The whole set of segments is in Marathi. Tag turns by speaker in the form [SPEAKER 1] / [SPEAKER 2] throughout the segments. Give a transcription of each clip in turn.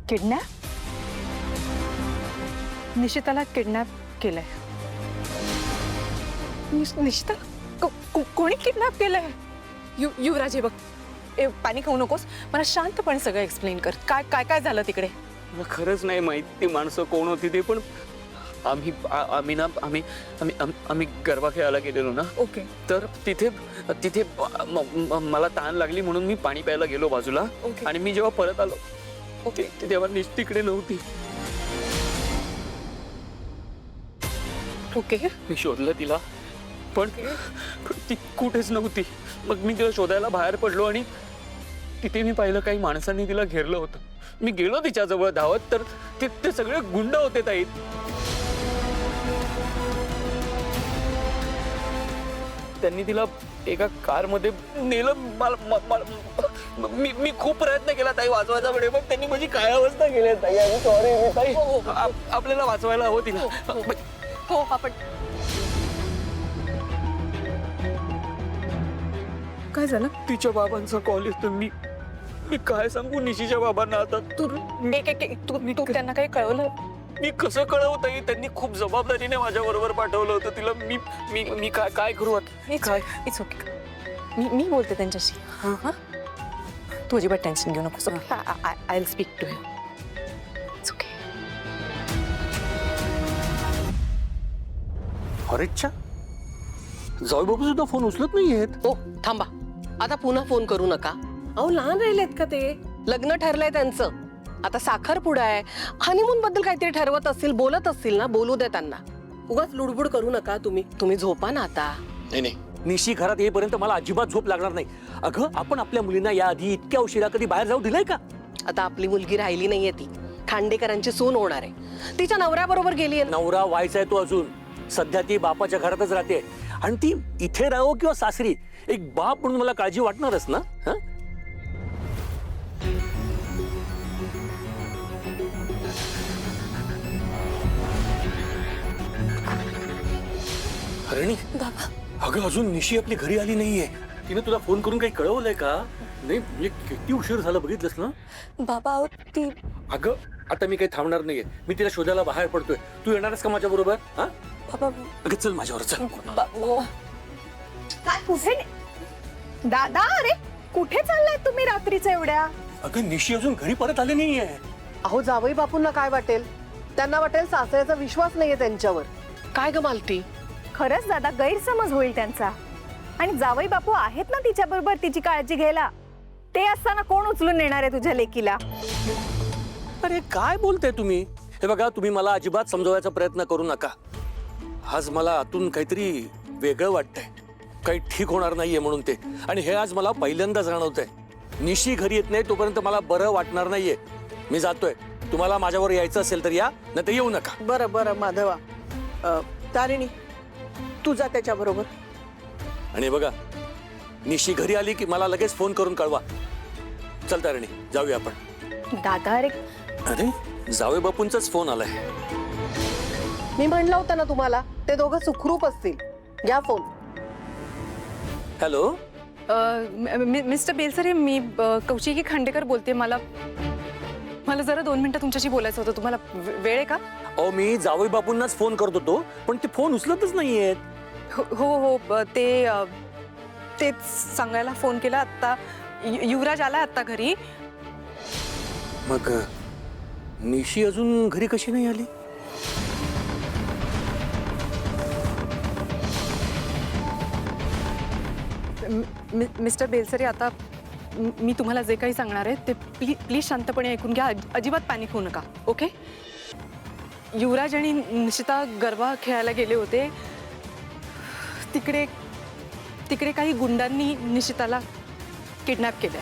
[SPEAKER 1] किडनॅप? निशिताला किडनॅप केलंय? निशिता कोणी किडनॅप केलंय? युवराज हे बघ, पाणी खाऊ नकोस, मला शांतपणे सगळं एक्सप्लेन कर. काय काय काय झालं तिकडे?
[SPEAKER 2] मला खरंच नाही माहित ती माणसं कोण होती ते, पण आम्ही गरबा खेळायला गेलेलो ना.
[SPEAKER 1] ओके.
[SPEAKER 2] तर तिथे तिथे मला तहान लागली म्हणून मी पाणी प्यायला गेलो बाजूला.
[SPEAKER 1] ओके.
[SPEAKER 2] आणि मी जेव्हा परत आलो तेव्हा तिकडे नव्हती.
[SPEAKER 1] ओके.
[SPEAKER 2] मी शोधलं तिला, पण ती कुठेच नव्हती. मग मी तिला शोधायला बाहेर पडलो आणि तिथे मी पाहिलं काही माणसांनी तिला घेरलं होतं. मी गेलो तिच्याजवळ धावत, तर ते सगळे गुंड होते ताई. त्यांनी तिला एका कारमध्ये नेलं. मी खूप प्रयत्न केला ताई वाचवायचा, पण त्यांनी माझी काय अवस्था केली ताई. आय सॉरी ताई. आपल्याला वाचवायला हवं तिला.
[SPEAKER 1] हो आपण काय झालं?
[SPEAKER 2] तिच्या बाबांचा कॉल येतो. मी काय सांगू निशीच्या बाबांना आता?
[SPEAKER 1] तू त्यांना काही कळवलं?
[SPEAKER 2] मी कसं कळवत आहे? त्यांनी खूप जबाबदारीने माझ्या बरोबर पाठवलं होतं तिला. मी काय करू आता?
[SPEAKER 1] काय? It's okay. मी बोलते त्यांच्याशी. हां, तू अजिबात टेन्शन घेऊ नकोस. I will speak to him. It's okay.
[SPEAKER 3] अरेच्छा, जाऊबाबू सुद्धा फोन उचलत नाहीयेत.
[SPEAKER 4] ओ थांबा, आता पुन्हा फोन करू नका. अहो लहान राहिलेत का ते? लग्न ठरलंय त्यांचं. आता साखरपुडा आहे, हनीमून बद्दल काहीतरी ठरवत असतील, बोलत असतील ना, बोलू दे त्यांना. उगाच लुडबुड करू नका तुम्ही झोपा ना आता.
[SPEAKER 3] नाही, निशी घरात येईपर्यंत मला अजिबात झोप लागणार नाही. अगं, आपण आपल्या मुलींना याआधी इतक्या उशिरा कधी बाहेर जाऊ दिलंय का?
[SPEAKER 4] आता आपली मुलगी राहिली नाहीये, ती खांडेकरांची सून होणार आहे. तिच्या नवऱ्याबरोबर गेली.
[SPEAKER 3] नवरा व्हायचाय तो अजून. सध्या ती बापाच्या घरातच राहते. आणि ती इथे राहो किंवा सासरी, एक बाप म्हणून मला काळजी वाटणारच ना. हरणी, अगं अजून निशी आपली घरी आली नाहीये. तिने तुला फोन करून काही कळवलंय का? नाही म्हणजे किती उशीर झाला बघितलंस ना.
[SPEAKER 1] बाबा ती
[SPEAKER 3] अगं आता मी काही थांबणार नाहीये. मी तिला शोधायला बाहेर पडतोय. तू येणारच का माझ्या बरोबर? हा
[SPEAKER 1] बाबा
[SPEAKER 3] अगं चल माझ्यावर चल.
[SPEAKER 1] काय कुठे? दादा, अरे कुठे चाललाय तुम्ही रात्रीचं एवढ्या?
[SPEAKER 3] अगं निशी अजून घरी परत आली नाहीये.
[SPEAKER 4] अहो जावई बापूंना काय वाटेल? त्यांना वाटेल सासऱ्याचा विश्वास नाहीये त्यांच्यावर. काय ग मालती?
[SPEAKER 5] खरंच दादा, गैरसमज होईल त्यांचा. आणि जावई बापू आहेत ना तिच्या बरोबर तिची काळजी घ्यायला. ते असताना कोण उचलून नेणार आहे तुझ्या लेकीला?
[SPEAKER 3] अरे काय बोलताय तुम्ही? हे बघा, तुम्ही मला अजिबात समजवायचा प्रयत्न करू नका. आज मला आतून काहीतरी वेगळं वाटतंय. काही ठीक होणार नाहीये म्हणून ते. आणि हे आज मला पहिल्यांदा जाणवतंय. निशी घरी येत नाही तोपर्यंत मला बरं वाटणार नाहीये. मी जातोय. तुम्हाला माझ्यावर यायचं असेल तर या, नाही तर येऊ नका.
[SPEAKER 4] बरं माधवा, तारिणी तू जा त्याच्या बरोबर.
[SPEAKER 3] आणि बघा, निशी घरी आली की मला लगेच फोन करून कळवा. चल तारिणी, जाऊया आपण.
[SPEAKER 5] दादा,
[SPEAKER 3] अरे जावे बापूंचाच फोन आलाय.
[SPEAKER 4] मी म्हणलं होतं ना तुम्हाला, ते दोघं सुखरूप असतील. घ्या फोन.
[SPEAKER 3] हॅलो,
[SPEAKER 1] मिस्टर बेलसरे, मी कौशिकी खांडेकर बोलते. मला जरा 2 मिनिटं तुमच्याशी बोलायचं होतं. तुम्हाला वेळ आहे का?
[SPEAKER 3] अहो मी जावई बापूंनाच फोन करत होतो, पण ते फोन उचलतच नाहीयेत.
[SPEAKER 1] हो, तेच सांगायला फोन केला. आत्ता युवराज आला आत्ता घरी.
[SPEAKER 3] मग निशी अजून घरी कशी नाही आली?
[SPEAKER 1] मिस्टर बेलसरे, आता मी तुम्हाला जे काही सांगणार आहे ते प्लीज शांतपणे ऐकून घ्या. अजिबात पॅनिक होऊ नका. ओके? युवराज आणि निशिता गरबा खेळायला गेले होते. तिकडे काही गुंडांनी निशिताला किडनॅप केलंय.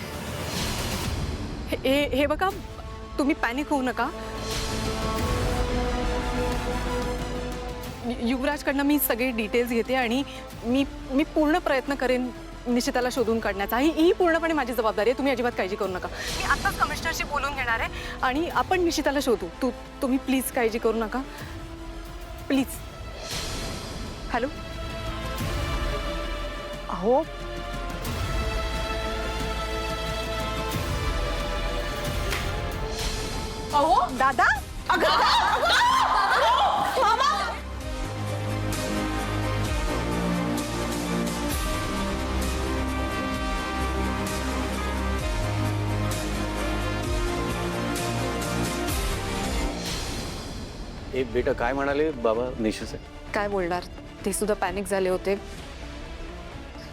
[SPEAKER 1] हे बघा, तुम्ही पॅनिक होऊ नका. युवराजकडनं मी सगळे डिटेल्स घेते आणि मी पूर्ण प्रयत्न करेन निशिताला शोधून काढण्याचा. ही पूर्णपणे माझी जबाबदारी आहे. तुम्ही अजिबात काळजी करू नका. मी आत्ताच कमिशनरशी बोलून घेणार आहे आणि आपण निशिताला शोधू. तुम्ही प्लीज काळजी करू नका. प्लीज. हॅलो.
[SPEAKER 5] अहो दादा
[SPEAKER 2] ए बेटा काय म्हणाले बाबा निशूचे?
[SPEAKER 1] काय बोलणार, ते सुद्धा पॅनिक झाले होते.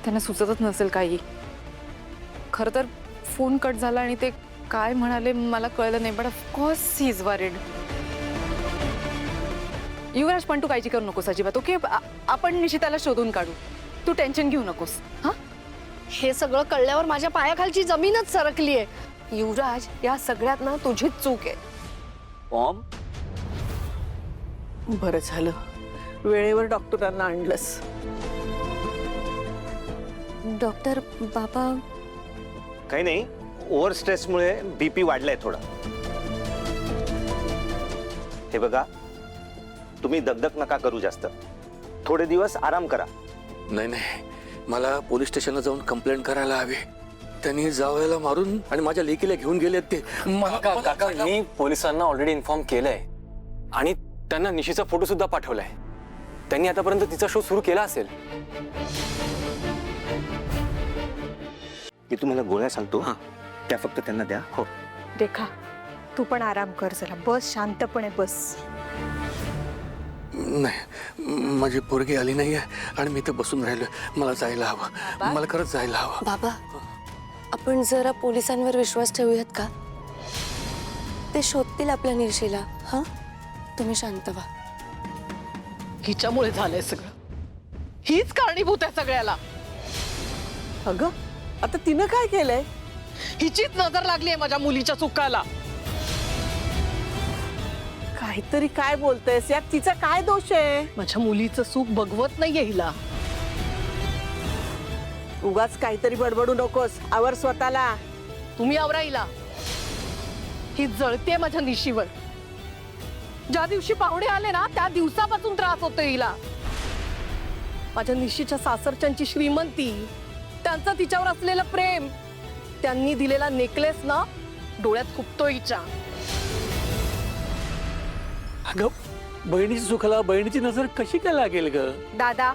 [SPEAKER 1] त्यांना सुचतच नसेल काही. खरं तर फोन कट झाला आणि ते काय म्हणाले मला कळलं नाही, but of course he is worried. Yuvraj, पण तू काळजी करू नकोस अजिबात, ओके? आपण निशिताला शोधून काढू, तू टेन्शन घेऊ नकोस. हा,
[SPEAKER 6] हे सगळं कळल्यावर माझ्या पायाखालची जमीनच सरकली आहे. युवराज, या सगळ्यात ना तुझीच चूक आहे.
[SPEAKER 2] फॉर्म
[SPEAKER 4] बरं झालं वेळेवर डॉक्टरांना आणलंस.
[SPEAKER 6] डॉक्टर बाबा,
[SPEAKER 7] काही नाही, ओव्हर स्ट्रेसमुळे बीपी वाढलाय थोडा. हे बघा, तुम्ही दगदग नका करू जास्त, थोडे दिवस आराम करा.
[SPEAKER 3] नाही नाही, मला पोलीस स्टेशनला जाऊन कंप्लेंट करायला हवी. त्यांनी जावयाला मारून आणि माझ्या लेकीला घेऊन गेलेत ते.
[SPEAKER 8] काका मी पोलिसांना ऑलरेडी इन्फॉर्म केलंय आणि त्यांना निशीचा फोटो सुद्धा पाठवलाय. त्यांनी आतापर्यंत तिचा शो सुरू केला असेल.
[SPEAKER 7] मी तुम्हाला गोळ्या सांगतो, त्या फक्त त्यांना द्या. हो,
[SPEAKER 5] रेखा, तू पण आराम कर जरा. बस, शांतपणे बस.
[SPEAKER 3] नाही, माझी पोरगी आली नाहीये आणि मी तर बसून राहिलो. मला जायला हवं, मला खरंच जायला हवं.
[SPEAKER 6] बाबा, आपण जरा पोलिसांवर विश्वास ठेवूयात का? ते शोधतील आपल्या निरशीला. हा, तुम्ही शांत व्हा.
[SPEAKER 4] हिच्यामुळे झालंय सगळं. हीच कारणीभूत आहे सगळ्याला. अगं, आता तिनं काय केलंय? हिचीच नजर लागली आहे माझ्या मुलीच्या चुकाला.
[SPEAKER 9] काहीतरी काय बोलतेस? यात तिचा काय दोष आहे?
[SPEAKER 4] माझ्या मुलीचं सुख बघवत नाहीये हिला.
[SPEAKER 9] उगाच काहीतरी बडबडू नकोस, आवर स्वतःला.
[SPEAKER 4] तुम्ही आवरा हिला. ही जळते माझ्या निशीवर. ज्या दिवशी पाहुणे आले ना, त्या दिवसापासून त्रास होतो हिला. माझ्या निशीच्या सासरच्यांची श्रीमंती, त्यांचं तिच्यावर असलेलं प्रेम, त्यांनी दिलेला नेकलेस ना डोळ्यात खुपतो हिच्या.
[SPEAKER 3] अगं, बहिणीची सुखाला बहिणीची नजर कशी काय लागेल ग?
[SPEAKER 5] दादा,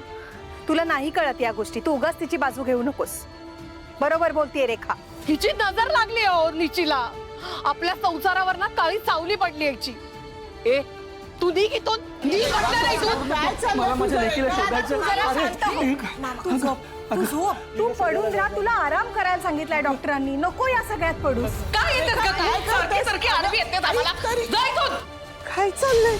[SPEAKER 5] तुला नाही कळत या गोष्टी. तू उगाच तिची बाजू घेऊ नकोस. बरोबर बोलतीये रेखा.
[SPEAKER 4] हिची नजर लागली हो निशीला. आपल्या संसारावर ना काळी सावली पडली याची. ए, तू निघ इथून. निघ म्हटलं नाही तू.
[SPEAKER 3] मला माझ्या लेकीला शोधायचं.
[SPEAKER 5] तू पडून राहा. तुला आराम करायला सांगितलंय डॉक्टरांनी. नको या सगळ्यात पडूस.
[SPEAKER 4] काय येतेस का तू? सारखी सारखी आडवी येतेस आम्हाला. जा इथून.
[SPEAKER 9] काय चाललंय?